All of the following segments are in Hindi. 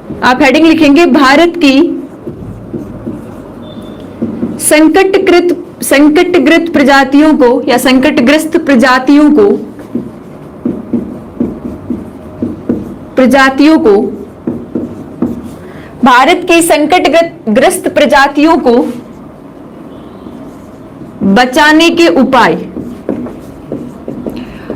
आप हेडिंग लिखेंगे भारत की संकटग्रस्त प्रजातियों को या संकटग्रस्त प्रजातियों को भारत की संकटग्रस्त प्रजातियों को बचाने के उपाय,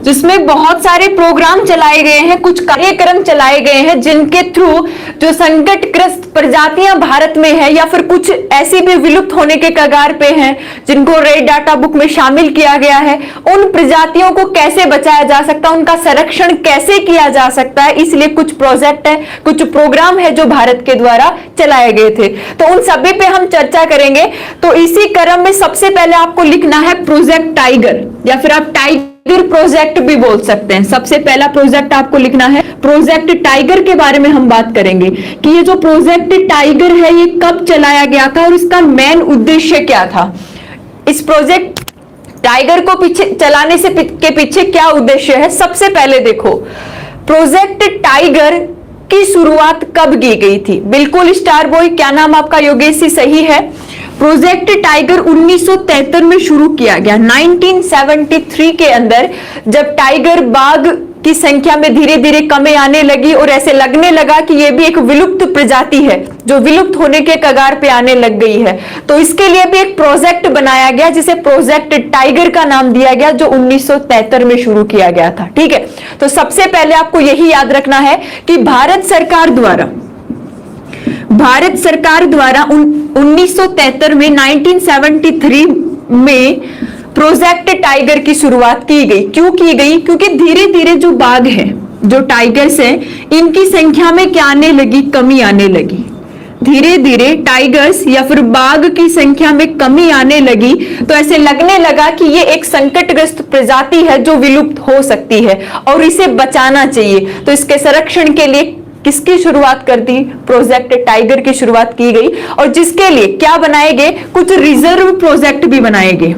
जिसमें बहुत सारे प्रोग्राम चलाए गए हैं, कुछ कार्यक्रम चलाए गए हैं जिनके थ्रू जो संकटग्रस्त प्रजातियां भारत में है या फिर कुछ ऐसी भी विलुप्त होने के कगार पे हैं जिनको रेड डाटा बुक में शामिल किया गया है, उन प्रजातियों को कैसे बचाया जा सकता है, उनका संरक्षण कैसे किया जा सकता है, इसलिए कुछ प्रोजेक्ट है, कुछ प्रोग्राम है जो भारत के द्वारा चलाए गए थे। तो उन सभी पे हम चर्चा करेंगे। तो इसी क्रम में सबसे पहले आपको लिखना है प्रोजेक्ट टाइगर, या फिर आप टाइगर प्रोजेक्ट भी बोल सकते हैं। सबसे पहला प्रोजेक्ट आपको लिखना है प्रोजेक्ट टाइगर। के बारे में हम बात करेंगे कि ये जो प्रोजेक्ट टाइगर है ये कब चलाया गया था और इसका मेन उद्देश्य क्या था। इस प्रोजेक्ट टाइगर को चलाने के पीछे क्या उद्देश्य है। सबसे पहले देखो, प्रोजेक्ट टाइगर की शुरुआत कब की गई थी। बिल्कुल स्टार बॉय, क्या नाम आपका? योगेश जी, सही है। प्रोजेक्ट टाइगर 1973 में शुरू किया गया। 1973 के अंदर जब टाइगर बाघ की संख्या में धीरे धीरे कमी आने लगी और ऐसे लगने लगा कि ये भी एक विलुप्त प्रजाति है जो विलुप्त होने के कगार पे आने लग गई है, तो इसके लिए भी एक प्रोजेक्ट बनाया गया जिसे प्रोजेक्ट टाइगर का नाम दिया गया, जो 1973 में शुरू किया गया था। ठीक है, तो सबसे पहले आपको यही याद रखना है कि भारत सरकार द्वारा 1973 में 1973 में प्रोजेक्ट टाइगर की शुरुआत की गई। क्यों की गई? क्योंकि धीरे धीरे जो बाघ हैं, जो टाइगर्स हैं, इनकी संख्या में क्या आने लगी? कमी आने लगी। धीरे धीरे टाइगर्स या फिर बाघ की संख्या में कमी आने लगी, तो ऐसे लगने लगा कि ये एक संकटग्रस्त प्रजाति है जो विलुप्त हो सकती है और इसे बचाना चाहिए। तो इसके संरक्षण के लिए किसकी शुरुआत कर दी? प्रोजेक्ट टाइगर की शुरुआत की गई, और जिसके लिए क्या बनाए गए? कुछ रिजर्व प्रोजेक्ट भी बनाए गए।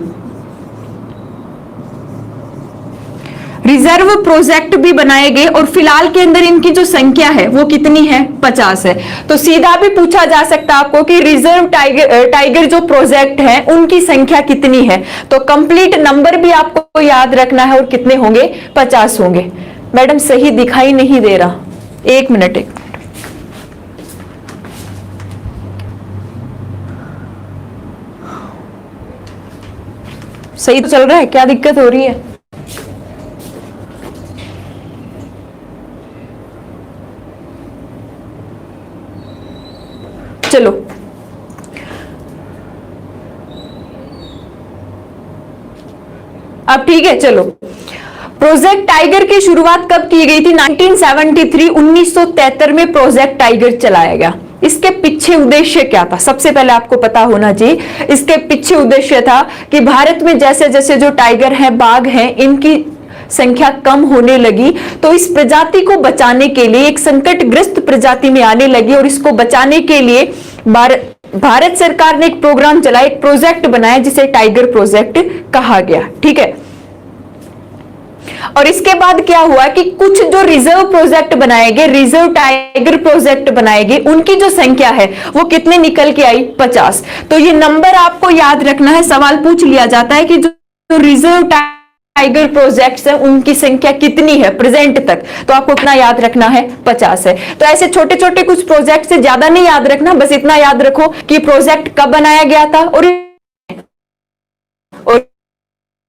रिजर्व प्रोजेक्ट भी बनाए गए और फिलहाल के अंदर इनकी जो संख्या है वो कितनी है? 50 है। तो सीधा भी पूछा जा सकता है आपको कि रिजर्व टाइगर जो प्रोजेक्ट है उनकी संख्या कितनी है। तो कंप्लीट नंबर भी आपको याद रखना है, और कितने होंगे? 50 होंगे। मैडम सही दिखाई नहीं दे रहा, एक मिनट। सही तो चल रहा है, क्या दिक्कत हो रही है? चलो, अब ठीक है। चलो, प्रोजेक्ट टाइगर की शुरुआत कब की गई थी? 1973, 1973 में प्रोजेक्ट टाइगर चलाया गया। इसके पीछे उद्देश्य क्या था? सबसे पहले आपको पता होना चाहिए। इसके पीछे उद्देश्य था कि भारत में जैसे जैसे जो टाइगर हैं, बाघ हैं, इनकी संख्या कम होने लगी, तो इस प्रजाति को बचाने के लिए एक संकटग्रस्त प्रजाति में आने लगी, और इसको बचाने के लिए भारत सरकार ने एक प्रोग्राम चलाया, एक प्रोजेक्ट बनाया जिसे टाइगर प्रोजेक्ट कहा गया। ठीक है, और इसके बाद क्या हुआ कि कुछ जो रिजर्व प्रोजेक्ट बनाए गए, रिजर्व टाइगर प्रोजेक्ट बनाए गए, उनकी जो संख्या है वो कितने निकल के आई? 50। तो ये नंबर आपको याद रखना है। सवाल पूछ लिया जाता है कि जो रिजर्व टाइगर प्रोजेक्ट्स हैं उनकी संख्या कितनी है प्रेजेंट तक, तो आपको इतना याद रखना है, 50 है। तो ऐसे छोटे छोटे कुछ प्रोजेक्ट से ज्यादा नहीं याद रखना, बस इतना याद रखो कि प्रोजेक्ट कब बनाया गया था, और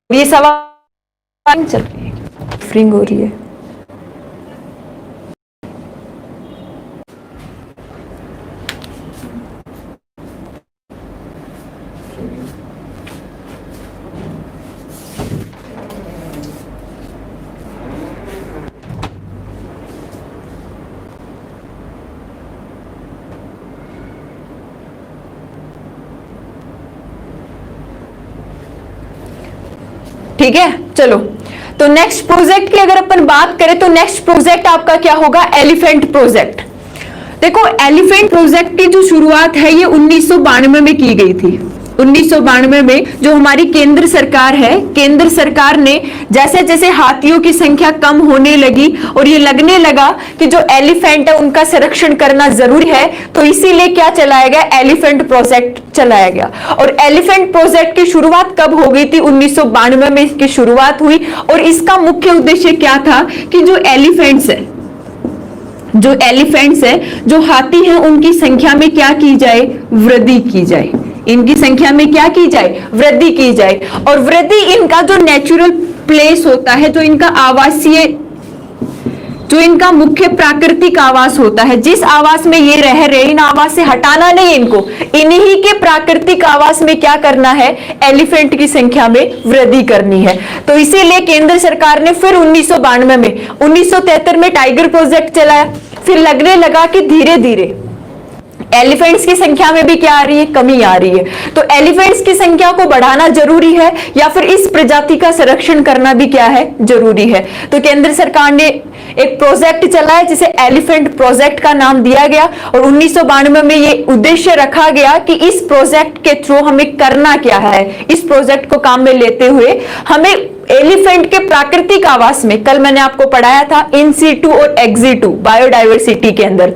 ये सवाल चल रही है, फ्रिंग हो रही है। ठीक है, चलो। तो नेक्स्ट प्रोजेक्ट की अगर अपन बात करें तो नेक्स्ट प्रोजेक्ट आपका क्या होगा? Elephant project. देखो, एलिफेंट प्रोजेक्ट की जो शुरुआत है ये 1992 में की गई थी। 1992 में जो हमारी केंद्र सरकार है, केंद्र सरकार ने जैसे जैसे हाथियों की संख्या कम होने लगी और ये लगने लगा कि जो एलिफेंट है उनका संरक्षण करना जरूरी है, तो इसीलिए क्या चलाया गया, एलिफेंट प्रोजेक्ट चलाया गया। और एलिफेंट प्रोजेक्ट की शुरुआत कब हो गई थी, 1992 में इसकी शुरुआत हुई। और इसका मुख्य उद्देश्य क्या था कि जो एलिफेंट्स है, जो हाथी हैं, उनकी संख्या में क्या की जाए, वृद्धि की जाए। इनकी संख्या में क्या की जाए, वृद्धि की जाए। और वृद्धि इनका जो नेचुरल प्लेस होता है, जो इनका आवासीय, जो इनका मुख्य प्राकृतिक आवास होता है, जिस आवास में ये रह रहे, इन आवास से हटाना नहीं इनको, इन्हीं के प्राकृतिक आवास में क्या करना है, एलिफेंट की संख्या में वृद्धि करनी है। तो इसीलिए केंद्र सरकार ने फिर 1992 में, 1973 में टाइगर प्रोजेक्ट चलाया। फिर लगने लगा कि धीरे धीरे एलिफेंट्स की संख्या में भी क्या आ रही है, कमी आ रही है। तो एलिफेंट्स की संख्या को बढ़ाना जरूरी है या फिर इस प्रजाति का संरक्षण करना भी क्या है, जरूरी है। तो केंद्र सरकार ने एक प्रोजेक्ट चलाया जिसे एलिफेंट प्रोजेक्ट का नाम दिया गया। और 1992 में ये उद्देश्य रखा गया कि इस प्रोजेक्ट के थ्रू हमें करना क्या है, इस प्रोजेक्ट को काम में लेते हुए हमें एलिफेंट के प्राकृतिक आवास में, कल मैंने आपको पढ़ाया था इन सीटू और एक्सिटू बायोडाइवर्सिटी के अंदर,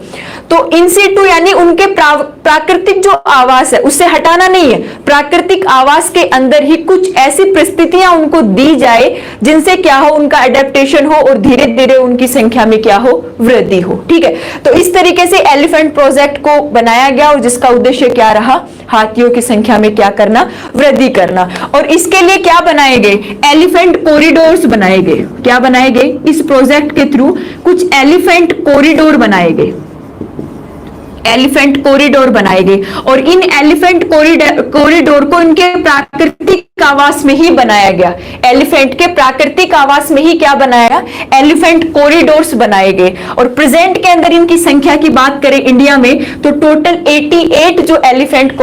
तो इन सीटू यानी उनके प्राकृतिक जो आवास है उससे हटाना नहीं है, प्राकृतिक आवास के अंदर ही कुछ ऐसी परिस्थितियां उनको दी जाए जिनसे क्या हो, उनका एडेप्टेशन हो और धीरे धीरे उनकी संख्या में क्या हो, वृद्धि हो। ठीक है, तो इस तरीके से एलिफेंट प्रोजेक्ट को बनाया गया और जिसका उद्देश्य क्या रहा, हाथियों की संख्या में क्या करना, वृद्धि करना। और इसके लिए क्या बनाए गए, एलिफेंट कॉरिडोर्स बनाए गए। क्या बनाए गए, इस प्रोजेक्ट के थ्रू कुछ एलिफेंट कॉरिडोर बनाए गए, एलिफेंट कॉरिडोर बनाए गए। और इन एलिफेंट कॉरिडोर को इनके प्राकृतिक आवास में ही बनाया गया, एलिफेंट के प्राकृतिक आवास में ही क्या बनाया, एलिफेंट कॉरिडोर्स बनाए गए। और प्रेजेंट के अंदर इनकी संख्या की बात करें इंडिया में तो टोटल 88 जो एलिफेंट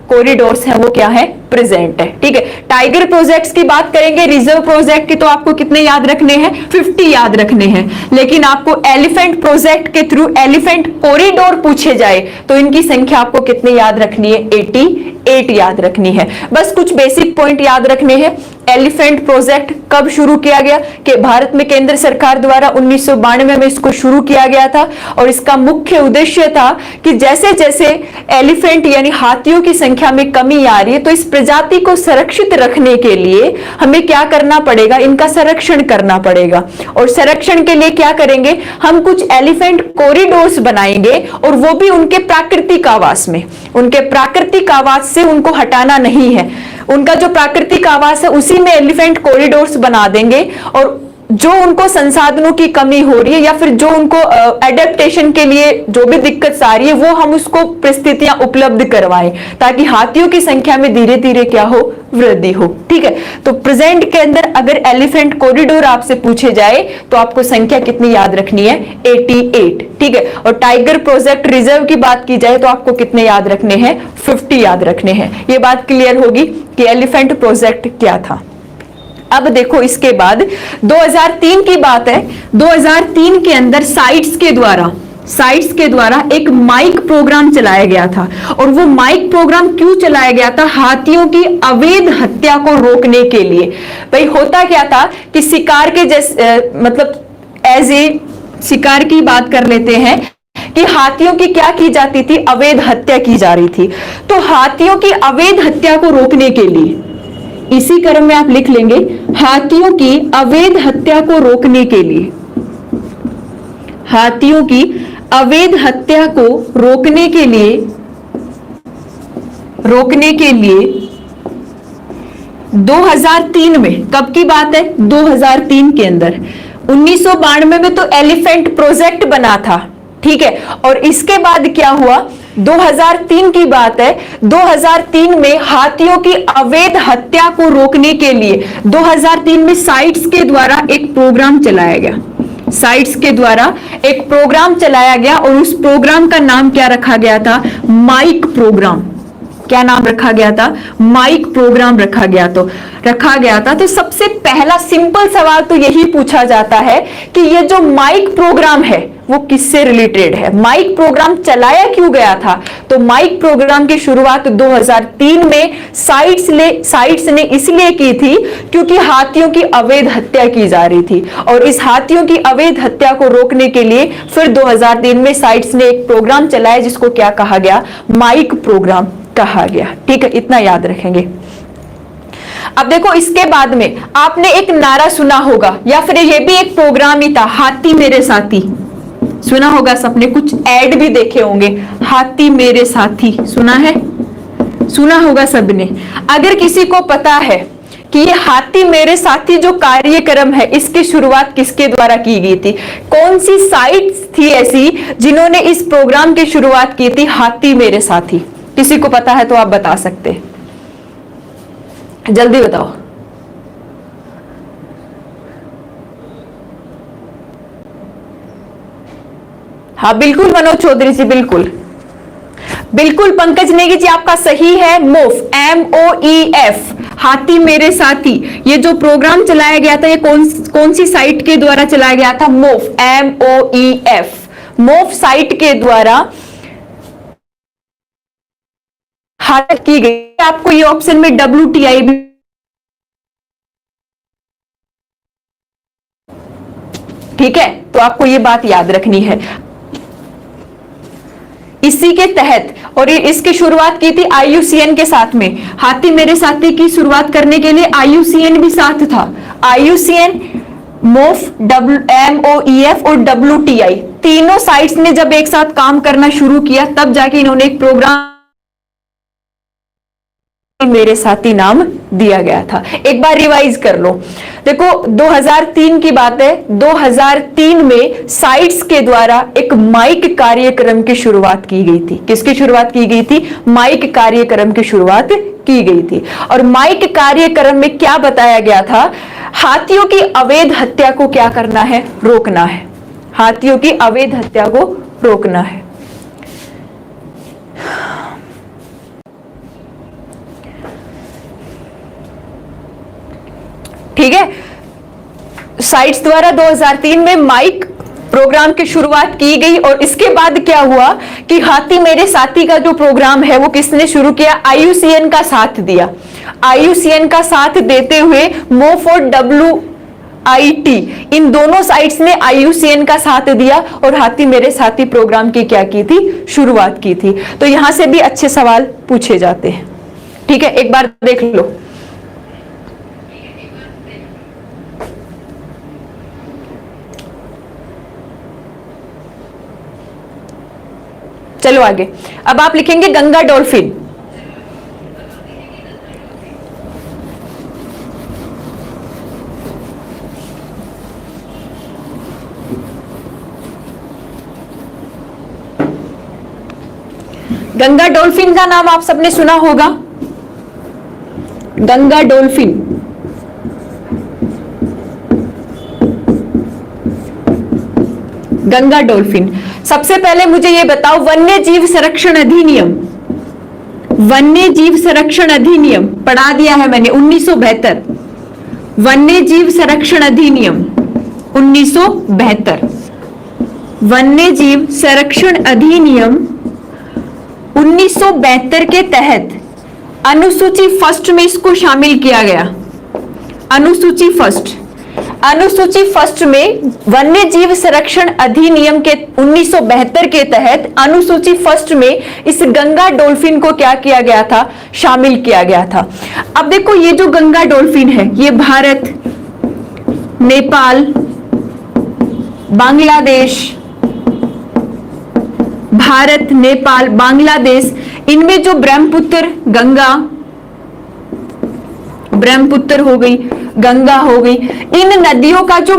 कॉरिडोर्स हैं वो क्या है, प्रेजेंट है। ठीक है, टाइगर प्रोजेक्ट्स की बात करेंगे, रिजर्व प्रोजेक्ट की तो आपको कितने याद रखने हैं, 50 याद रखने हैं। लेकिन आपको एलिफेंट प्रोजेक्ट के थ्रू एलिफेंट कॉरिडोर पूछे जाए तो इनकी संख्या आपको कितनी याद रखनी है, 88 याद रखनी है। बस कुछ बेसिक पॉइंट याद रखने हैं। एलिफेंट प्रोजेक्ट कब शुरू किया गया, कि भारत में केंद्र सरकार द्वारा 1992 में इसको शुरू किया गया था। और इसका मुख्य उद्देश्य था कि जैसे जैसे एलिफेंट यानी हाथियों की संख्या में कमी आ रही है, तो इस प्रजाति को सुरक्षित रखने के लिए हमें क्या करना पड़ेगा, इनका संरक्षण करना पड़ेगा। और संरक्षण के लिए क्या करेंगे, हम कुछ एलिफेंट कॉरिडोर्स बनाएंगे और वो भी उनके प्राकृतिक आवास में, उनके प्राकृतिक आवास से उनको हटाना नहीं है, उनका जो प्राकृतिक आवास है उसी में एलिफेंट कॉरिडोर्स बना देंगे। और जो उनको संसाधनों की कमी हो रही है या फिर जो उनको एडेप्टेशन के लिए जो भी दिक्कत आ रही है वो हम उसको परिस्थितियां उपलब्ध करवाएं ताकि हाथियों की संख्या में धीरे धीरे क्या हो, वृद्धि हो। ठीक है, तो प्रेजेंट के अंदर अगर एलिफेंट कॉरिडोर आपसे पूछे जाए तो आपको संख्या कितनी याद रखनी है, 88। ठीक है, और टाइगर प्रोजेक्ट रिजर्व की बात की जाए तो आपको कितने याद रखने हैं, 50 याद रखने हैं। ये बात क्लियर होगी कि एलिफेंट प्रोजेक्ट क्या था। अब देखो इसके बाद 2003 की बात है। 2003 के अंदर साइट्स के द्वारा एक माइक प्रोग्राम चलाया गया था। और वो माइक प्रोग्राम क्यों चलाया गया था, हाथियों की अवैध हत्या को रोकने के लिए। भाई होता क्या था कि शिकार के जैसे मतलब एज ए शिकार की बात कर लेते हैं कि हाथियों की क्या की जाती थी, अवैध हत्या की जा रही थी। तो हाथियों की अवैध हत्या को रोकने के लिए, इसी क्रम में आप लिख लेंगे, हाथियों की अवैध हत्या को रोकने के लिए, हाथियों की अवैध हत्या को रोकने के लिए 2003 में, कब की बात है, 2003 के अंदर, 1992 में तो एलिफेंट प्रोजेक्ट बना था। ठीक है, और इसके बाद क्या हुआ, 2003 की बात है, 2003 में हाथियों की अवैध हत्या को रोकने के लिए 2003 में साइट्स के द्वारा एक प्रोग्राम चलाया गया, साइट्स के द्वारा एक प्रोग्राम चलाया गया। और उस प्रोग्राम का नाम क्या रखा गया था, माइक प्रोग्राम। क्या नाम रखा गया था, माइक प्रोग्राम रखा गया था। तो सबसे पहला सिंपल सवाल तो यही पूछा जाता है कि ये जो माइक प्रोग्राम है वो किससे रिलेटेड है। माइक प्रोग्राम चलाया क्यों गया था, तो माइक प्रोग्राम की शुरुआत 2003 में साइट्स ने इसलिए की थी क्योंकि हाथियों की अवैध हत्या की जा रही थी, और इस हाथियों की अवैध हत्या को रोकने के लिए फिर 2003 में साइट्स ने एक प्रोग्राम चलाया जिसको क्या कहा गया, माइक प्रोग्राम कहा गया। ठीक है, इतना याद रखेंगे। अब देखो इसके बाद में आपने एक नारा सुना होगा, या फिर ये भी एक प्रोग्राम ही था, हाथी मेरे साथी, सुना होगा सबने, कुछ ऐड भी देखे होंगे, हाथी मेरे साथी सुना है, सुना होगा सबने। अगर किसी को पता है कि ये हाथी मेरे साथी जो कार्यक्रम है इसकी शुरुआत किसके द्वारा की गई थी, कौन सी साइट थी ऐसी जिन्होंने इस प्रोग्राम की शुरुआत की थी, हाथी मेरे साथी, किसी को पता है तो आप बता सकते हैं, जल्दी बताओ। हाँ बिल्कुल मनोज चौधरी जी, बिल्कुल बिल्कुल। पंकज नेगी जी आपका सही है, मोफ, MOEF, हाथी मेरे साथी। ये जो प्रोग्राम चलाया गया था ये कौन सी साइट के द्वारा चलाया गया था, मोफ, MOEF, मोफ साइट के द्वारा हालत की गई। आपको ये ऑप्शन में WTI भी, ठीक है, तो आपको ये बात याद रखनी है। इसी के तहत, और इसकी शुरुआत की थी IUCN के साथ में, हाथी मेरे साथी की शुरुआत करने के लिए IUCN भी साथ था। IUCN, मोफ, MOEF और WTI तीनों साइट्स ने जब एक साथ काम करना शुरू किया तब जाके इन्होंने एक प्रोग्राम मेरे साथी नाम दिया गया था। एक बार रिवाइज कर लो। देखो 2003 की बात है, 2003 में साइट्स के द्वारा एक माइक कार्यक्रम की शुरुआत की गई थी। किसकी शुरुआत की गई थी, माइक कार्यक्रम की शुरुआत की गई थी। और माइक कार्यक्रम में क्या बताया गया था, हाथियों की अवैध हत्या को क्या करना है, रोकना है, हाथियों की अवैध हत्या को रोकना है। ठीक है, साइट्स द्वारा 2003 में माइक प्रोग्राम की शुरुआत की गई, और इसके बाद क्या हुआ कि हाथी मेरे साथी का जो प्रोग्राम है वो किसने शुरू किया, IUCN का साथ दिया। IUCN का साथ देते हुए मोफ और WIT, इन दोनों साइट्स ने IUCN का साथ दिया और हाथी मेरे साथी प्रोग्राम की क्या की थी, शुरुआत की थी। तो यहां से भी अच्छे सवाल पूछे जाते हैं। ठीक है, एक बार देख लो। चलो आगे, अब आप लिखेंगे गंगा डॉल्फिन। गंगा डॉल्फिन का नाम आप सबने सुना होगा, गंगा डॉल्फिन। गंगा डॉल्फिन, सबसे पहले मुझे ये बताओ, वन्य जीव संरक्षण अधिनियम, वन्य जीव संरक्षण अधिनियम पढ़ा दिया है मैंने 1972, वन्य जीव संरक्षण अधिनियम 1972, वन्य जीव संरक्षण अधिनियम 1972 के तहत अनुसूची फर्स्ट में इसको शामिल किया गया। अनुसूची फर्स्ट में वन्य जीव संरक्षण अधिनियम के 1972 के तहत अनुसूची फर्स्ट में इस गंगा डॉल्फिन को क्या किया गया था, शामिल किया गया था। अब देखो ये जो गंगा डॉल्फिन है ये भारत, नेपाल, बांग्लादेश, भारत, नेपाल, बांग्लादेश, इनमें जो ब्रह्मपुत्र, गंगा, ब्रह्मपुत्र हो गई, गंगा हो गई, इन नदियों का जो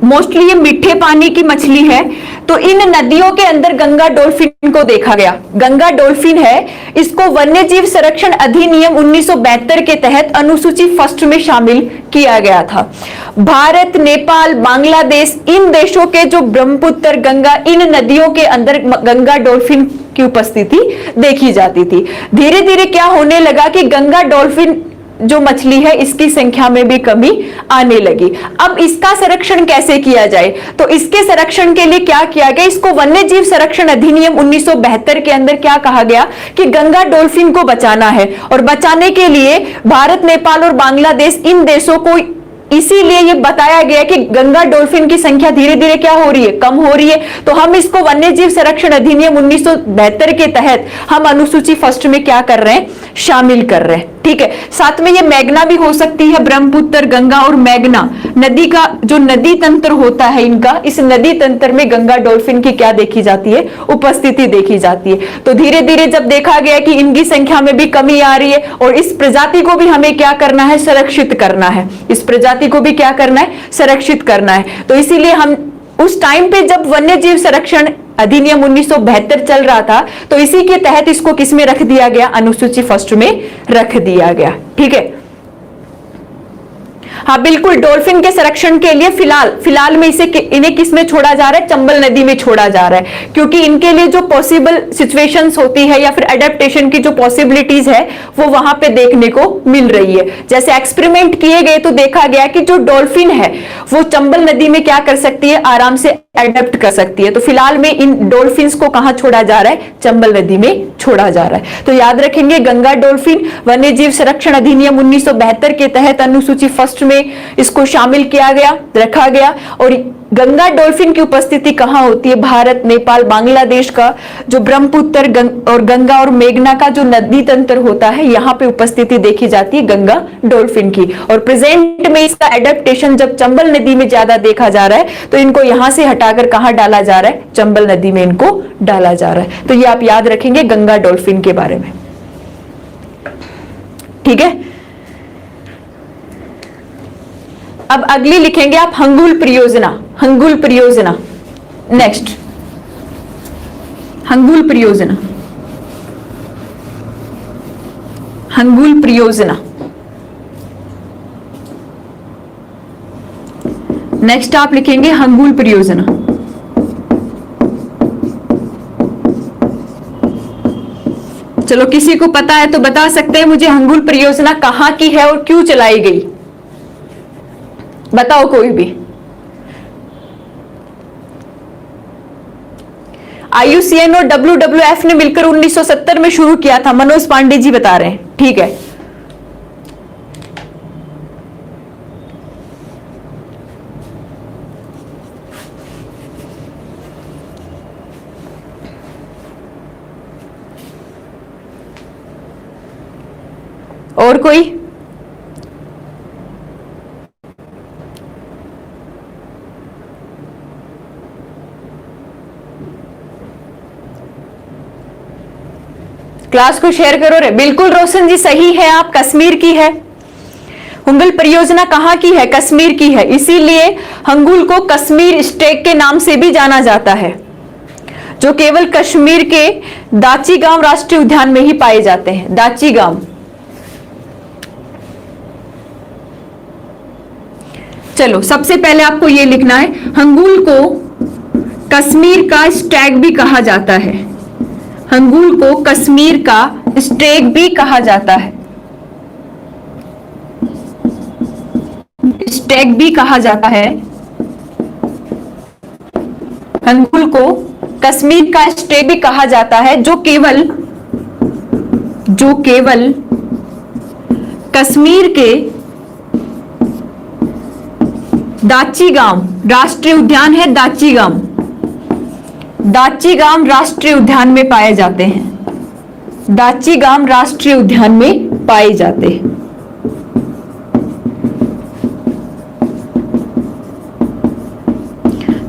मोस्टली ये मीठे पानी की मछली है, तो इन नदियों के अंदर गंगा डॉल्फिन को देखा गया। गंगा डॉल्फिन है, इसको वन्य जीव संरक्षण अधिनियम 1972 के तहत अनुसूची फर्स्ट में शामिल किया गया था। भारत, नेपाल, बांग्लादेश, इन देशों के जो ब्रह्मपुत्र, गंगा, इन नदियों के अंदर गंगा डॉल्फिन की उपस्थिति देखी जाती थी। धीरे धीरे क्या होने लगा कि गंगा डॉल्फिन जो मछली है इसकी संख्या में भी कमी आने लगी। अब इसका संरक्षण कैसे किया जाए, तो इसके संरक्षण के लिए क्या किया गया, इसको वन्य जीव संरक्षण अधिनियम 1972 के अंदर क्या कहा गया कि गंगा डॉल्फिन को बचाना है, और बचाने के लिए भारत, नेपाल और बांग्लादेश इन देशों को इसीलिए ये बताया गया कि गंगा डॉल्फिन की संख्या धीरे धीरे क्या हो रही है, कम हो रही है, तो हम इसको वन्य जीव संरक्षण अधिनियम 1972 के तहत हम अनुसूची फर्स्ट में क्या कर रहे हैं, शामिल कर रहे हैं। ठीक है, साथ में ये मेघना भी हो सकती है, ब्रह्मपुत्र, गंगा और मेघना नदी का जो नदी तंत्र होता है इनका, इस नदी तंत्र में गंगा डॉल्फिन की क्या देखी जाती है, उपस्थिति देखी जाती है। तो धीरे धीरे जब देखा गया कि इनकी संख्या में भी कमी आ रही है और इस प्रजाति को भी हमें क्या करना है, संरक्षित करना है, इस प्रजाति को भी क्या करना है, संरक्षित करना है, तो इसीलिए हम उस टाइम पे जब वन्य जीव संरक्षण अधिनियम 1972 चल रहा था तो इसी के तहत इसको किस में रख दिया गया, अनुसूची फर्स्ट में रख दिया गया। ठीक है, हाँ बिल्कुल, डॉल्फिन के संरक्षण के लिए फिलहाल में इन्हें किस में छोड़ा जा रहा है, चंबल नदी में छोड़ा जा रहा है, क्योंकि इनके लिए जो पॉसिबल सिचुएशंस होती है या फिर एडेप्टेशन की जो पॉसिबिलिटीज है वो वहां पे देखने को मिल रही है। जैसे एक्सपेरिमेंट किए गए तो देखा गया कि जो डॉल्फिन है वो चंबल नदी में क्या कर सकती है, आराम से एडेप्ट कर सकती है। तो फिलहाल में इन डॉल्फिन्स को कहां छोड़ा जा रहा है, चंबल नदी में छोड़ा जा रहा है। तो याद रखेंगे, गंगा डॉल्फिन वन्य जीव संरक्षण अधिनियम 1972 के तहत अनुसूची फर्स्ट में इसको शामिल किया गया, रखा गया। और गंगा डॉल्फिन की उपस्थिति कहां होती है, भारत, नेपाल, बांग्लादेश का जो ब्रह्मपुत्र और गंगा और मेघना का जो नदी तंत्र होता है, यहां पे उपस्थिति देखी जाती है गंगा डॉल्फिन की। और प्रेजेंट में इसका एडेप्टेशन जब चंबल नदी में ज्यादा देखा जा रहा है तो इनको यहां से हटाकर कहां डाला जा रहा है, चंबल नदी में इनको डाला जा रहा है। तो ये आप याद रखेंगे गंगा डॉल्फिन के बारे में। ठीक है, अब अगली लिखेंगे आप हंगुल परियोजना। हंगुल परियोजना नेक्स्ट, हंगुल परियोजना, हंगुल परियोजना नेक्स्ट आप लिखेंगे हंगुल परियोजना। चलो, किसी को पता है तो बता सकते हैं मुझे, हंगुल परियोजना कहां की है और क्यों चलाई गई, बताओ कोई भी। IUCN और WWF ने मिलकर 1970 में शुरू किया था, मनोज पांडे जी बता रहे हैं। ठीक है, और कोई? क्लास को शेयर करो रे। बिल्कुल रोशन जी, सही है, आप कश्मीर की है। हंगुल परियोजना कहां की है, कश्मीर की है, इसीलिए हंगुल को कश्मीर स्टेक के नाम से भी जाना जाता है, जो केवल कश्मीर के दाची-गांव राष्ट्रीय उद्यान में ही पाए जाते हैं। दाची-गांव, चलो सबसे पहले आपको यह लिखना है, हंगुल को कश्मीर का स्टैग भी कहा जाता है। हंगुल को कश्मीर का स्टेग भी कहा जाता है, स्टेग भी कहा जाता है। हंगुल को कश्मीर का स्टेग भी कहा जाता है, जो केवल कश्मीर के दाची-गांव राष्ट्रीय उद्यान है, दाची-गांव राष्ट्रीय उद्यान में पाए जाते हैं। दाची-गांव राष्ट्रीय उद्यान में पाए जाते हैं।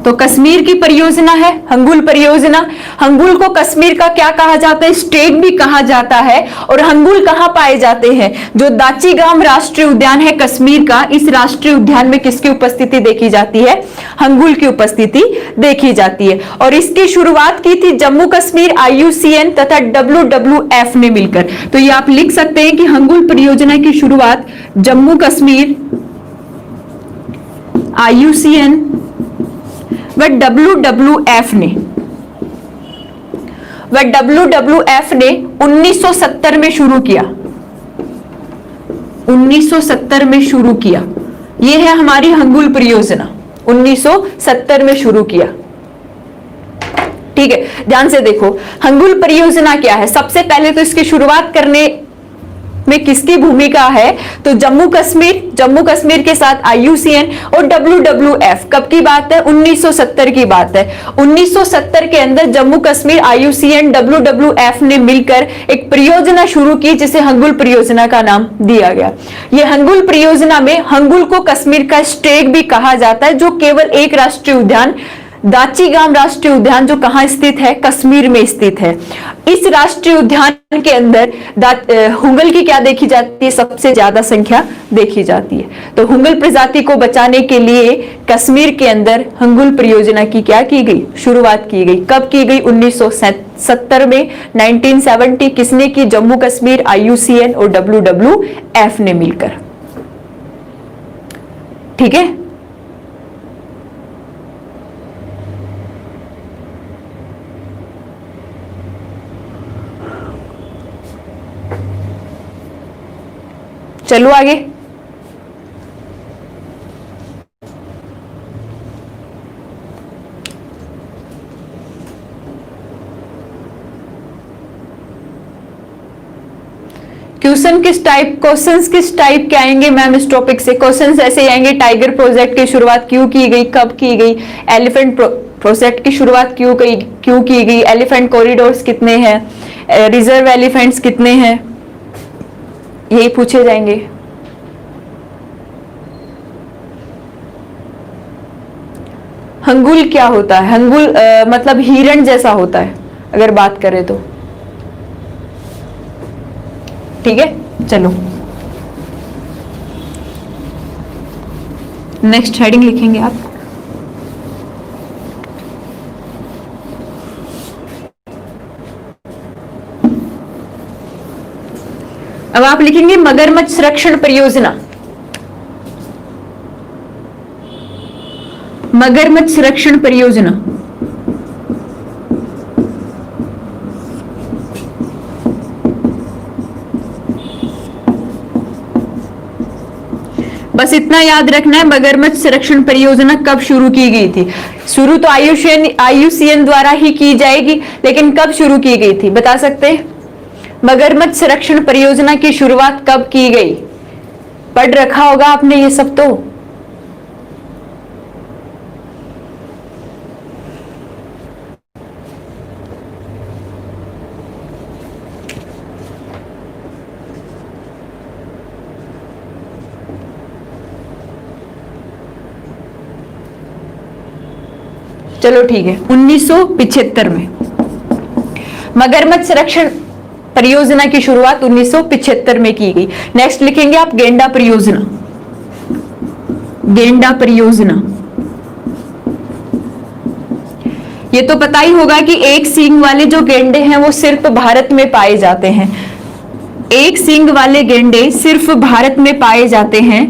तो कश्मीर की परियोजना है हंगुल परियोजना। हंगुल को कश्मीर का क्या कहा जाता है, स्टेट भी कहा जाता है। और हंगुल कहां पाए जाते हैं, जो दाची-गांव राष्ट्रीय उद्यान है कश्मीर का, इस राष्ट्रीय उद्यान में किसकी उपस्थिति देखी जाती है, हंगुल की उपस्थिति देखी जाती है। और इसकी शुरुआत की थी जम्मू कश्मीर IUCN तथा WWF ने मिलकर। तो ये आप लिख सकते हैं कि हंगुल परियोजना की शुरुआत जम्मू कश्मीर, IUCN व WWF ने 1970 में शुरू किया। 1970 में शुरू किया। यह है हमारी हंगुल परियोजना, 1970 में शुरू किया। ठीक है, ध्यान से देखो हंगुल परियोजना क्या है। सबसे पहले तो इसकी शुरुआत करने में किसकी भूमिका है, तो जम्मू कश्मीर के साथ IUCN और WWF। कब की बात है, 1970 की बात है। 1970 के अंदर जम्मू कश्मीर, IUCN, WWF ने मिलकर एक परियोजना शुरू की जिसे हंगुल परियोजना का नाम दिया गया। यह हंगुल परियोजना में हंगुल को कश्मीर का स्टेक भी कहा जाता है, जो केवल एक राष्ट्रीय उद्यान, दाचीगाम राष्ट्रीय उद्यान, जो कहां स्थित है, कश्मीर में स्थित है। इस राष्ट्रीय उद्यान के अंदर हुंगल की क्या देखी जाती है, सबसे ज्यादा संख्या देखी जाती है। तो हुंगल प्रजाति को बचाने के लिए कश्मीर के अंदर हंगुल परियोजना की क्या की गई, शुरुआत की गई। कब की गई, 1970 में। 1970 किसने की, जम्मू कश्मीर, IUCN और WWF ने मिलकर। ठीक है, चलो आगे। क्वेश्चंस किस टाइप के आएंगे मैम इस टॉपिक से? क्वेश्चंस ऐसे आएंगे, टाइगर प्रोजेक्ट की शुरुआत क्यों की गई, कब की गई, एलिफेंट प्रोजेक्ट की शुरुआत क्यों की गई, एलिफेंट कॉरिडोर्स कितने हैं, रिजर्व एलिफेंट्स कितने हैं, यही पूछे जाएंगे। हंगुल क्या होता है? हंगुल मतलब हिरण जैसा होता है अगर बात करें तो। ठीक है, चलो नेक्स्ट हेडिंग लिखेंगे आप। अब आप लिखेंगे मगरमच्छ संरक्षण परियोजना। मगरमच्छ संरक्षण परियोजना बस इतना याद रखना है, मगरमच्छ संरक्षण परियोजना कब शुरू की गई थी। शुरू तो IUCN द्वारा ही की जाएगी, लेकिन कब शुरू की गई थी बता सकते हैं? मगरमच्छ संरक्षण परियोजना की शुरुआत कब की गई? पढ़ रखा होगा आपने ये सब तो। चलो ठीक है, 1975 में मगरमच्छ संरक्षण परियोजना की शुरुआत 1975 में की गई। नेक्स्ट लिखेंगे आप गेंडा परियोजना। गेंडा परियोजना, ये तो पता ही होगा कि एक सींग वाले जो गेंडे हैं वो सिर्फ भारत में पाए जाते हैं। एक सींग वाले गेंडे सिर्फ भारत में पाए जाते हैं।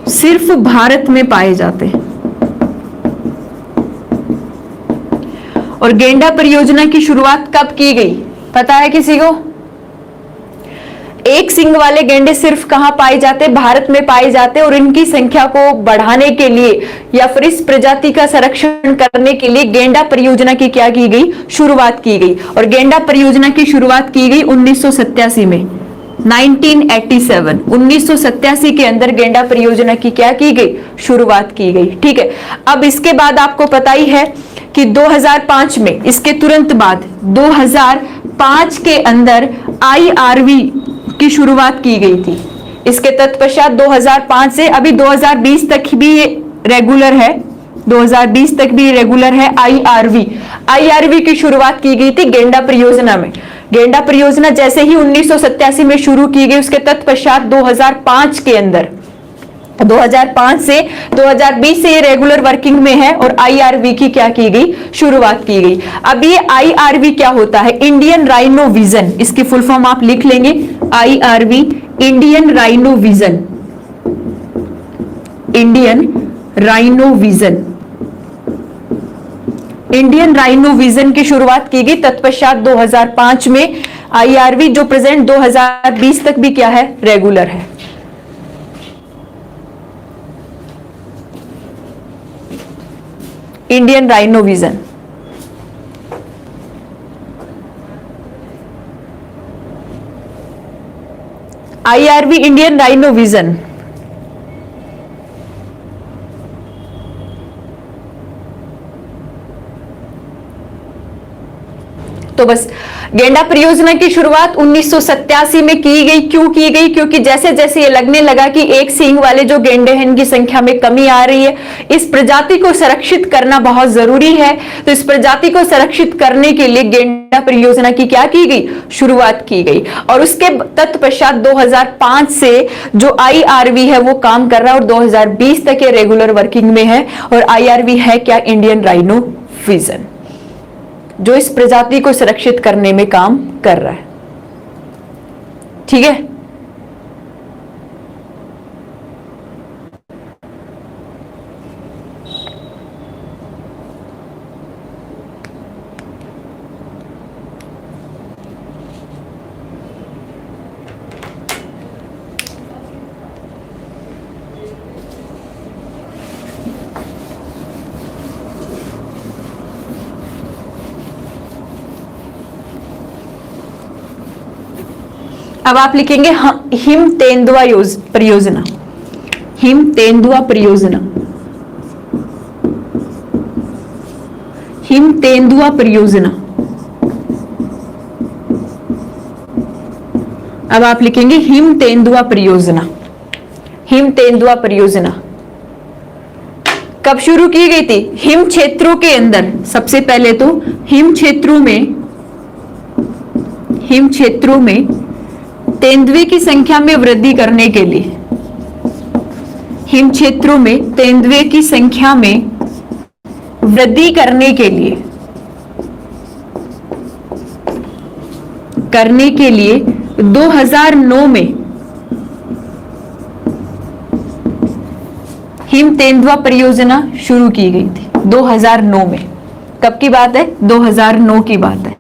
सिर्फ भारत में पाए जाते हैं। और गेंडा परियोजना की शुरुआत कब की गई पता है किसी को? एक सींग वाले गेंडे सिर्फ कहां पाए जाते? भारत में पाए जाते। और इनकी संख्या को बढ़ाने के लिए या फिर इस प्रजाति का संरक्षण करने के लिए गेंडा परियोजना की क्या की गई? शुरुआत की गई। और गेंडा परियोजना की शुरुआत की गई 1987 में, 1987 1987 के अंदर गेंडा परियोजना की क्या की गई? शुरुआत की गई। ठीक है, अब इसके बाद आपको पता ही है कि 2005 में, इसके तुरंत बाद 2005 के अंदर IRV की शुरुआत की गई थी। इसके तत्पश्चात 2005 से अभी 2020 तक भी रेगुलर है, 2020 तक भी रेगुलर है IRV की शुरुआत की गई थी गेंडा परियोजना में। गेंडा परियोजना जैसे ही 1987 में शुरू की गई, उसके तत्पश्चात 2005 के अंदर, 2005 से 2020 से ये रेगुलर वर्किंग में है और IRV की क्या की गई? शुरुआत की गई। अब ये IRV क्या होता है? इंडियन राइनो विजन, इसकी फुल फॉर्म आप लिख लेंगे IRV, Indian rhino vision, Indian rhino vision, Indian rhino vision की शुरुआत की गई तत्पश्चात 2005 में। आईआरवी जो प्रेजेंट 2020 तक भी क्या है, रेगुलर है। Indian rhino vision. IRV Indian rhino vision. तो बस गेंडा परियोजना की शुरुआत 1987 में की गई। क्यों की गई? क्योंकि जैसे जैसे ये लगने लगा कि एक सींग वाले जो गेंडे हैं इनकी संख्या में कमी आ रही है, इस प्रजाति को संरक्षित करना बहुत जरूरी है। तो इस प्रजाति को संरक्षित करने के लिए गेंडा परियोजना की क्या की गई, शुरुआत की गई। और उसके तत्पश्चात 2005 से जो आईआरवी है वो काम कर रहा है और 2020 तक ये रेगुलर वर्किंग में है। और आईआरवी है क्या, इंडियन राइनो विजन, जो इस प्रजाति को सुरक्षित करने में काम कर रहा है। ठीक है, अब आप लिखेंगे हिम तेंदुआ परियोजना। हिम तेंदुआ परियोजना। हिम तेंदुआ परियोजना। अब आप लिखेंगे हिम तेंदुआ परियोजना। हिम तेंदुआ परियोजना कब शुरू की गई थी? हिम क्षेत्रों के अंदर। सबसे पहले तो हिम क्षेत्रों में तेंदुए की संख्या में वृद्धि करने के लिए, हिम क्षेत्रों में तेंदुए की संख्या में वृद्धि करने के लिए 2009 में हिम तेंदुआ परियोजना शुरू की गई थी। 2009 में। कब की बात है? 2009 की बात है।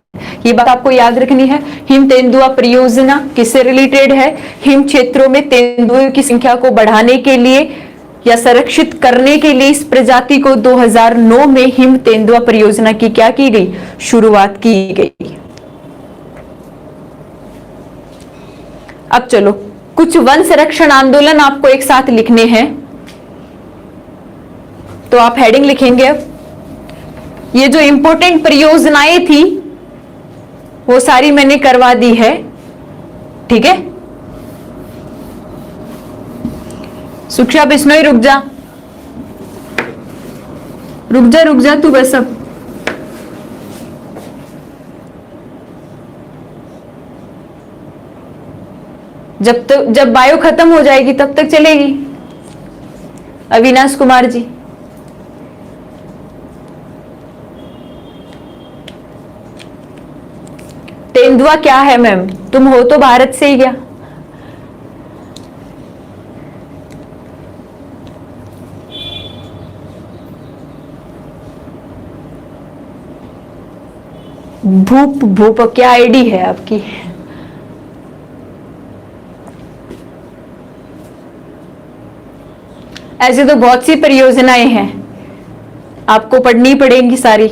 ये बात आपको याद रखनी है। हिम तेंदुआ परियोजना किससे रिलेटेड है? हिम क्षेत्रों में तेंदुए की संख्या को बढ़ाने के लिए या संरक्षित करने के लिए इस प्रजाति को 2009 में हिम तेंदुआ परियोजना की क्या की गई, शुरुआत की गई। अब चलो कुछ वन संरक्षण आंदोलन आपको एक साथ लिखने हैं, तो आप हेडिंग लिखेंगे। अब ये जो इंपॉर्टेंट परियोजनाएं थी वो सारी मैंने करवा दी है, ठीक है। सुक्षा बिश्नोई रुक जा तू बस। अब जब बायो खत्म हो जाएगी तब तक चलेगी। अविनाश कुमार जी, तेंदुआ क्या है मैम? तुम हो तो भारत से ही क्या? भूप क्या आईडी है आपकी? ऐसे तो बहुत सी परियोजनाएं हैं, आपको पढ़नी पड़ेंगी सारी।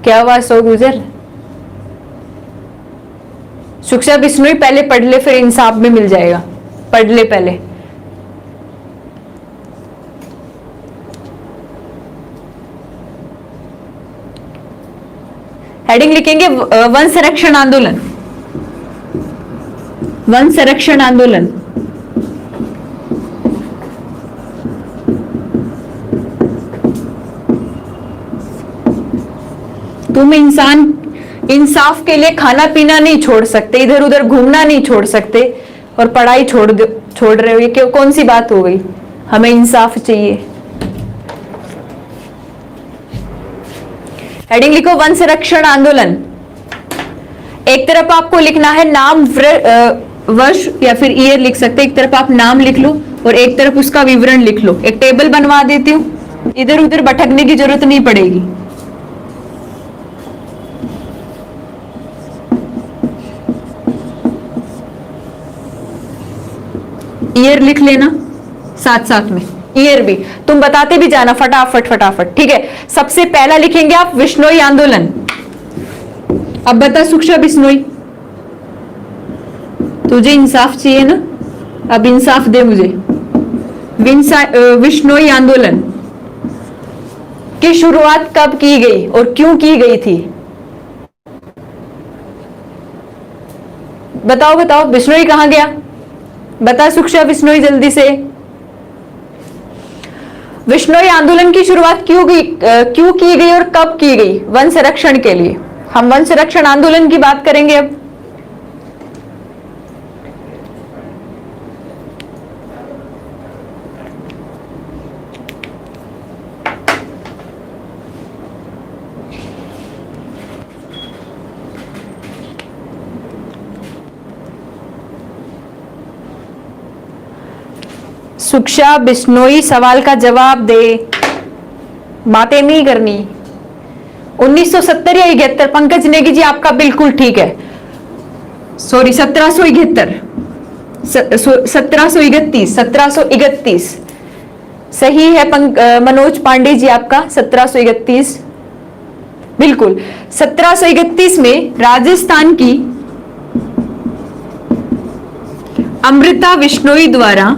क्या हुआ सो गुजर? सुक्षा बिश्नोई पहले पढ़ ले, फिर इंसाफ में मिल जाएगा। पढ़ ले पहले। हेडिंग लिखेंगे वन संरक्षण आंदोलन। वन संरक्षण आंदोलन। तुम इंसाफ के लिए खाना पीना नहीं छोड़ सकते, इधर उधर घूमना नहीं छोड़ सकते और पढ़ाई छोड़ रहे हो, ये क्यों? कौन सी बात हो गई? हमें इंसाफ चाहिए। हेडिंग लिखो वन संरक्षण आंदोलन। एक तरफ आपको लिखना है नाम वर्ष या फिर ईयर लिख सकते हैं। एक तरफ आप नाम लिख लो और एक तरफ उसका विवरण लिख लो। एक टेबल बनवा देती हूं, इधर उधर भटकने की जरूरत नहीं पड़ेगी। ईयर लिख लेना साथ साथ में, ईयर भी तुम बताते भी जाना फटाफट फटाफट, ठीक है। सबसे पहला लिखेंगे आप विश्नोई आंदोलन। अब बता सुक्षा बिश्नोई, तुझे इंसाफ चाहिए ना, अब इंसाफ दे मुझे। विश्नोई आंदोलन की शुरुआत कब की गई और क्यों की गई थी? बताओ बताओ, बिश्नोई कहां गया? बता सुक्षा बिश्नोई जल्दी से। विश्नोई आंदोलन की शुरुआत क्यों की गई और कब की गई? वन संरक्षण के लिए। हम वन संरक्षण आंदोलन की बात करेंगे अब। सुक्षा बिश्नोई सवाल का जवाब दे, बातें नहीं करनी। 1970 या 71? पंकज नेगी जी आपका बिल्कुल ठीक है, सॉरी 1771, 1731 सही है। मनोज पांडे जी आपका 1731 बिल्कुल। 1731 में राजस्थान की अमृता बिश्नोई द्वारा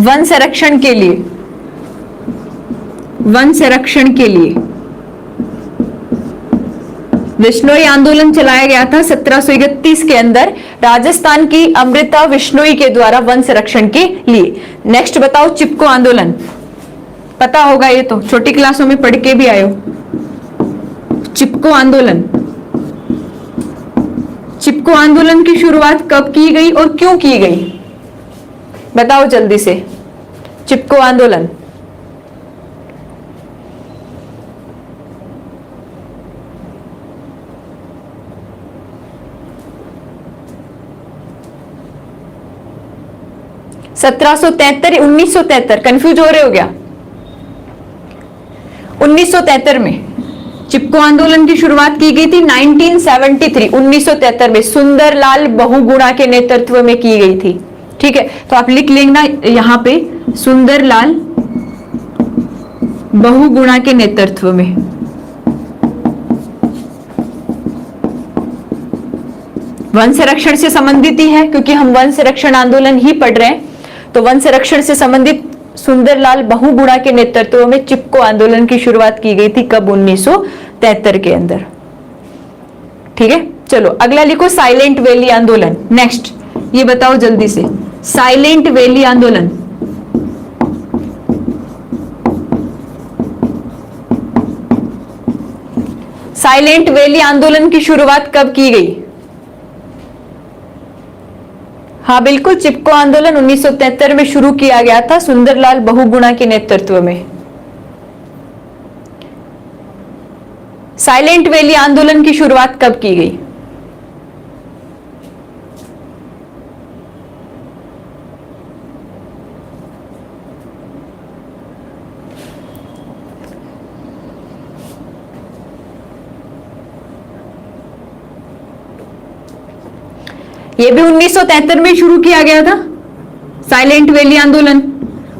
वन संरक्षण के लिए बिश्नोई आंदोलन चलाया गया था 1731 के अंदर राजस्थान की अमृता बिश्नोई के द्वारा वन संरक्षण के लिए। नेक्स्ट बताओ, चिपको आंदोलन। पता होगा, ये तो छोटी क्लासों में पढ़ के भी आए हो। चिपको आंदोलन की शुरुआत कब की गई और क्यों की गई? बताओ जल्दी से। चिपको आंदोलन (1773) 1973? कंफ्यूज हो रहे हो क्या? 1973 में चिपको आंदोलन की शुरुआत की गई थी। 1973 में सुंदरलाल बहुगुणा के नेतृत्व में की गई थी, ठीक है। तो आप लिख लेना यहां पे, सुंदरलाल बहुगुणा के नेतृत्व में। वन संरक्षण से संबंधित ही है, क्योंकि हम वन संरक्षण आंदोलन ही पढ़ रहे हैं। तो वन संरक्षण से संबंधित सुंदरलाल बहुगुणा के नेतृत्व में चिपको आंदोलन की शुरुआत की गई थी। कब? 1973 के अंदर, ठीक है। चलो अगला लिखो, साइलेंट वैली आंदोलन। नेक्स्ट ये बताओ जल्दी से, साइलेंट वैली आंदोलन। साइलेंट वैली आंदोलन की शुरुआत कब की गई? हाँ बिल्कुल, चिपको आंदोलन 1973 में शुरू किया गया था सुंदरलाल बहुगुणा के नेतृत्व में। साइलेंट वैली आंदोलन की शुरुआत कब की गई? ये भी 1973 में शुरू किया गया था, साइलेंट वैली आंदोलन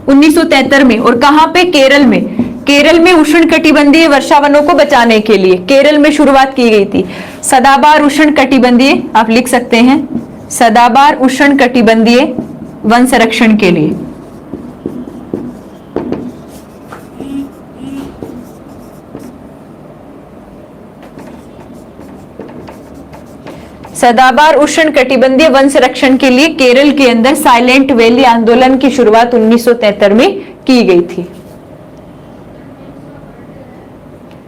1973 में। और कहां पे? केरल में। केरल में उष्णकटिबंधीय वर्षावनों को बचाने के लिए केरल में शुरुआत की गई थी। सदाबहार उष्णकटिबंधीय, आप लिख सकते हैं, सदाबहार उष्णकटिबंधीय वन संरक्षण के लिए। सदाबहार उष्णकटिबंधीय वन संरक्षण के लिए केरल के अंदर साइलेंट वैली आंदोलन की शुरुआत 1973 में की गई थी।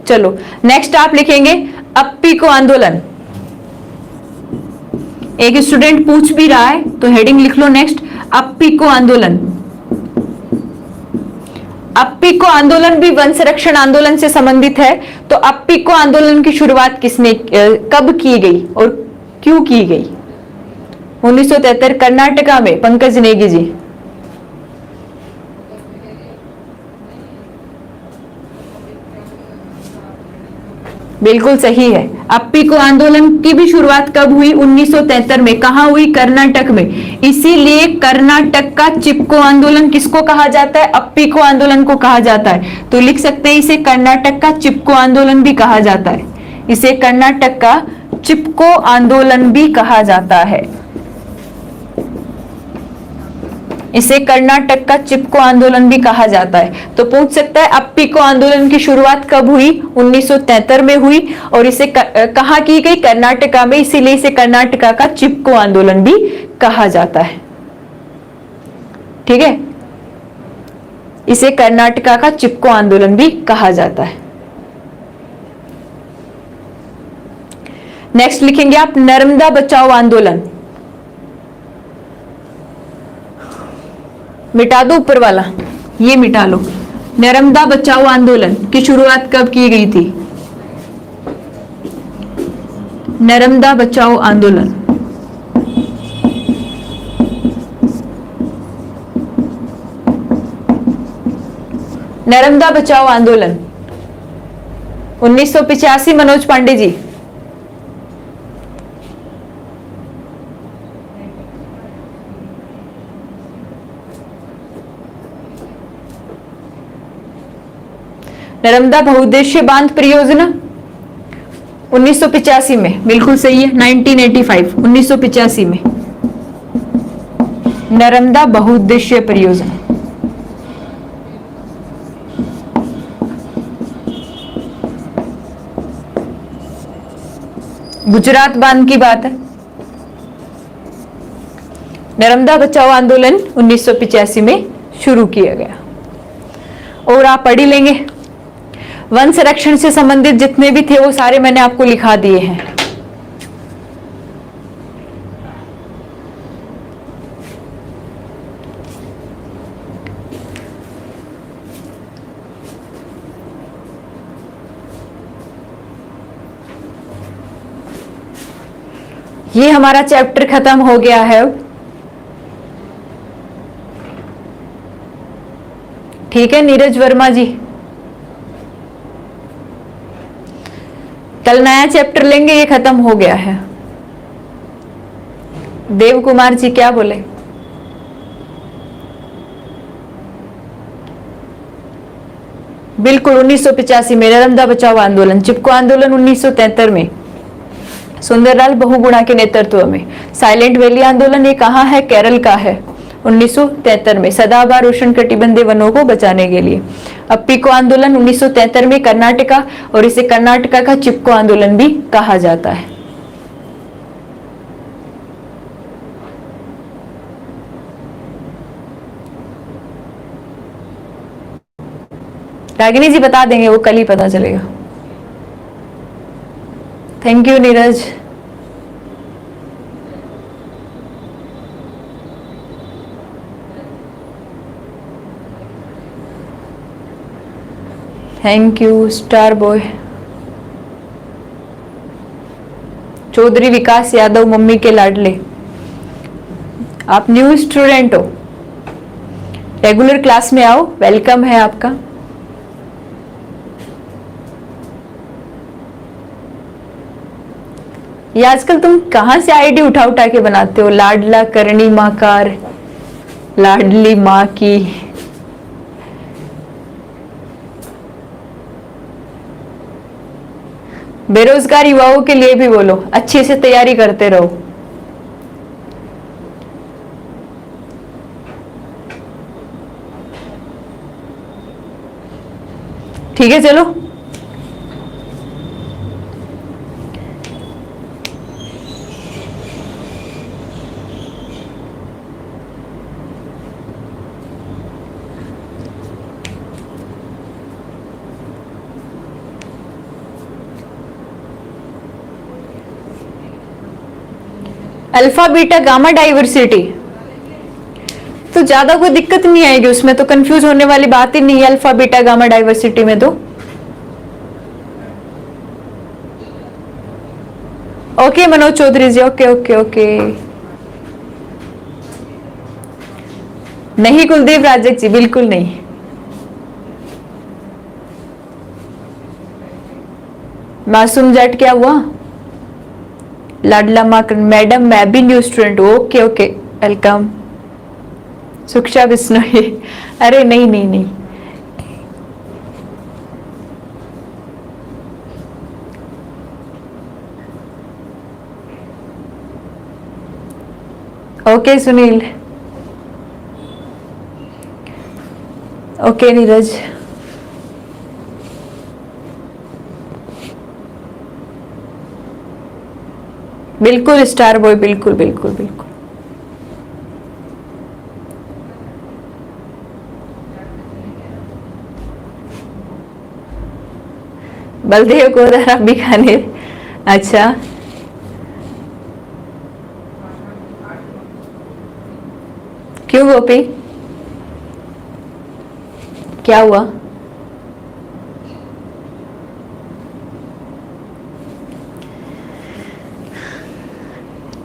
चलो नेक्स्ट आप लिखेंगे अप्पिको आंदोलन। एक स्टूडेंट पूछ भी रहा है तो हेडिंग लिख लो नेक्स्ट, अप्पिको आंदोलन। अप्पिको आंदोलन भी वन संरक्षण आंदोलन से संबंधित है। तो अप्पिको आंदोलन की शुरुआत किसने कब की गई और क्यों की गई? 1973 कर्नाटका में। पंकज नेगी जी। बिल्कुल सही है। अप्पिको आंदोलन की भी शुरुआत कब हुई? 1973 में। कहां हुई? कर्नाटक में। इसीलिए कर्नाटक का चिपको आंदोलन किसको कहा जाता है? अप्पिको आंदोलन को कहा जाता है। तो लिख सकते हैं इसे कर्नाटक का चिपको आंदोलन भी कहा जाता है। इसे कर्नाटक का चिपको आंदोलन भी कहा जाता है। इसे कर्नाटक का चिपको आंदोलन भी कहा जाता है। तो पूछ सकता है अप्पिको आंदोलन की शुरुआत कब हुई? 1973 में हुई और इसे कहां की गई? कर्नाटका में। इसीलिए इसे कर्नाटका का चिपको आंदोलन भी कहा जाता है। ठीक है, इसे कर्नाटका का चिपको आंदोलन भी कहा जाता है। नेक्स्ट लिखेंगे आप नर्मदा बचाओ आंदोलन। मिटा दो ऊपर वाला, ये मिटा लो। नर्मदा बचाओ आंदोलन की शुरुआत कब की गई थी? नर्मदा बचाओ आंदोलन नर्मदा बचाओ आंदोलन 1985। मनोज पांडे जी। नर्मदा बहुउद्देशीय बांध परियोजना 1985 में। बिल्कुल सही है। 1985 1985 में नर्मदा बहुउद्देशीय परियोजना। गुजरात बांध की बात है। नर्मदा बचाओ आंदोलन 1985 में शुरू किया गया। और आप पढ़ ही लेंगे, वन संरक्षण से संबंधित जितने भी थे वो सारे मैंने आपको लिखा दिए हैं। ये हमारा चैप्टर खत्म हो गया है। ठीक है नीरज वर्मा जी, कल नया चैप्टर लेंगे, ये खत्म हो गया है। देव कुमार जी क्या बोले? बिल्कुल 1985 में नर्मदा बचाओ आंदोलन। चिपको आंदोलन 1973 में सुंदरलाल बहुगुणा के नेतृत्व में। साइलेंट वैली आंदोलन ये कहाँ है? केरल का है। 1973 में सदाबहार उष्णकटिबंधीय वनों को बचाने के लिए। अप्पिको आंदोलन 1973 में कर्नाटका, और इसे कर्नाटका का चिपको आंदोलन भी कहा जाता है। रागिनी जी बता देंगे, वो कल ही पता चलेगा। Thank you Neeraj. Thank you star boy. Chaudhary Vikas Yadav mummy के लाडले। आप न्यू स्टूडेंट हो, रेगुलर क्लास में आओ, वेलकम है आपका। ये आजकल तुम कहां से आईडी उठा उठा के बनाते हो? लाडला करणी माकार, लाडली माँ की। बेरोजगार युवाओं के लिए भी बोलो, अच्छे से तैयारी करते रहो। ठीक है चलो। अल्फा बीटा गामा डाइवर्सिटी, तो ज्यादा कोई दिक्कत नहीं आएगी उसमें, तो कंफ्यूज होने वाली बात ही नहीं है अल्फा बीटा गामा डाइवर्सिटी में। तो ओके मनोज चौधरी जी, ओके ओके ओके। नहीं कुलदीप राजक जी, बिल्कुल नहीं। मासूम जट क्या हुआ? लाडला मैडम मैं भी new student, okay okay welcome. Suksha Bishnoi, अरे नहीं नहीं नहीं, ओके सुनील, ओके नीरज। बिल्कुल स्टार बॉय, बिल्कुल बिल्कुल बिल्कुल। बलदेव को जरा बीकानेर, अच्छा क्यों गोपी, क्या हुआ?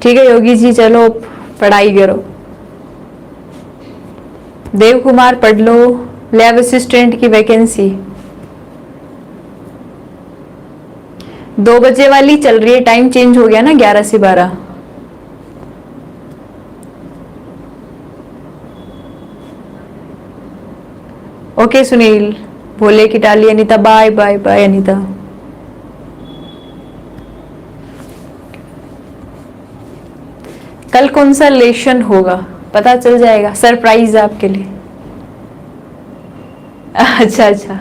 ठीक है योगी जी, चलो पढ़ाई करो। देव कुमार पढ़ लो, लैब असिस्टेंट की वैकेंसी 2 बजे वाली चल रही है, टाइम चेंज हो गया ना 11 से 12। ओके सुनील, भोले की टाली Anita, bye bye bye Anita. कल कौन सा लेशन होगा पता चल जाएगा, सरप्राइज आपके लिए। अच्छा अच्छा,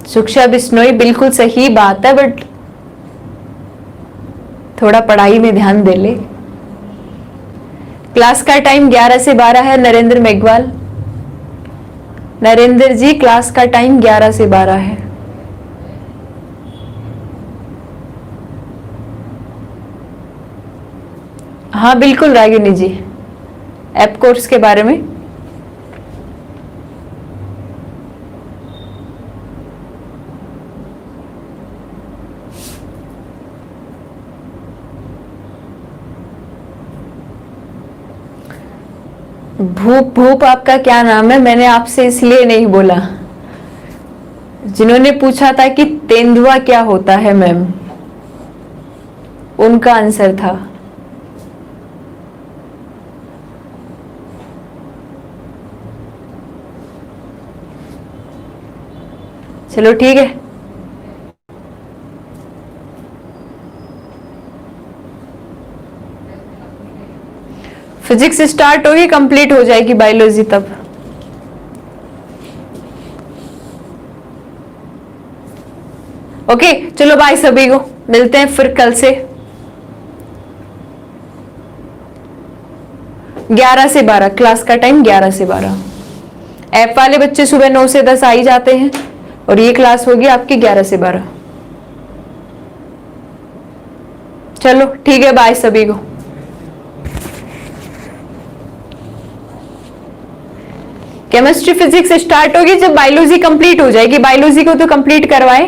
सुक्षा बिश्नोई बिल्कुल सही बात है, बट थोड़ा पढ़ाई में ध्यान दे ले। क्लास का टाइम 11 से 12 है नरेंद्र मेघवाल। नरेंद्र जी क्लास का टाइम 11 से 12 है। हाँ बिल्कुल रागिनी जी, ऐप कोर्स के बारे में। भूप भूप आपका क्या नाम है? मैंने आपसे इसलिए नहीं बोला, जिन्होंने पूछा था कि तेंदुआ क्या होता है मैम, उनका आंसर था। चलो ठीक है, फिजिक्स स्टार्ट होगी कंप्लीट हो जाएगी बायोलॉजी तब। ओके चलो बाय सभी को, मिलते हैं फिर कल से 11 से 12, क्लास का टाइम 11 से 12। ऐप वाले बच्चे सुबह 9 से 10 आ ही जाते हैं, और ये क्लास होगी आपकी 11 से 12। चलो ठीक है, बाय सभी को। केमिस्ट्री फिजिक्स स्टार्ट होगी जब बायोलॉजी कंप्लीट हो जाएगी, बायोलॉजी को तो कंप्लीट करवाए।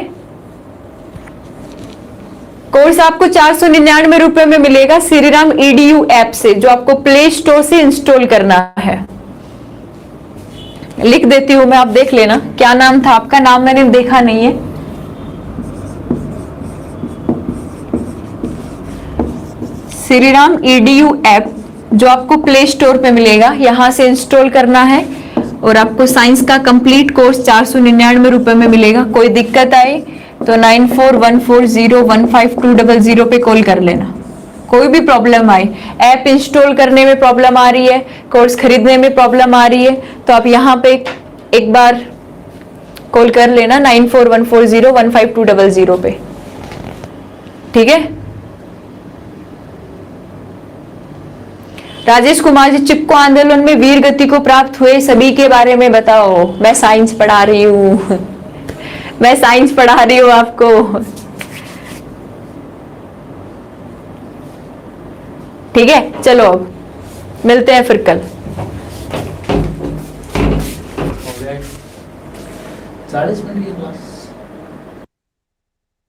कोर्स आपको 499 रुपए में मिलेगा श्रीराम EDU ऐप से, जो आपको प्ले स्टोर से इंस्टॉल करना है। लिख देती हूं मैं, आप देख लेना। क्या नाम था आपका? नाम मैंने देखा नहीं है। श्रीराम EDU ऐप जो आपको प्ले स्टोर पे मिलेगा, यहां से इंस्टॉल करना है, और आपको साइंस का कंप्लीट कोर्स 499 रुपए में मिलेगा। कोई दिक्कत आए तो 9414015200 पे कॉल कर लेना। कोई भी प्रॉब्लम आए, ऐप इंस्टॉल करने में प्रॉब्लम आ रही है, कोर्स खरीदने में प्रॉब्लम आ रही है, तो आप यहाँ पे एक बार कॉल कर लेना 9414015200 पे, ठीक है। राजेश कुमार जी, चिपको आंदोलन में वीर गति को प्राप्त हुए सभी के बारे में बताओ। मैं साइंस पढ़ा रही हूँ मैं साइंस पढ़ा रही हूँ आपको। ठीक है, चलो अब मिलते हैं फिर कल। 40 मिनट की क्लास।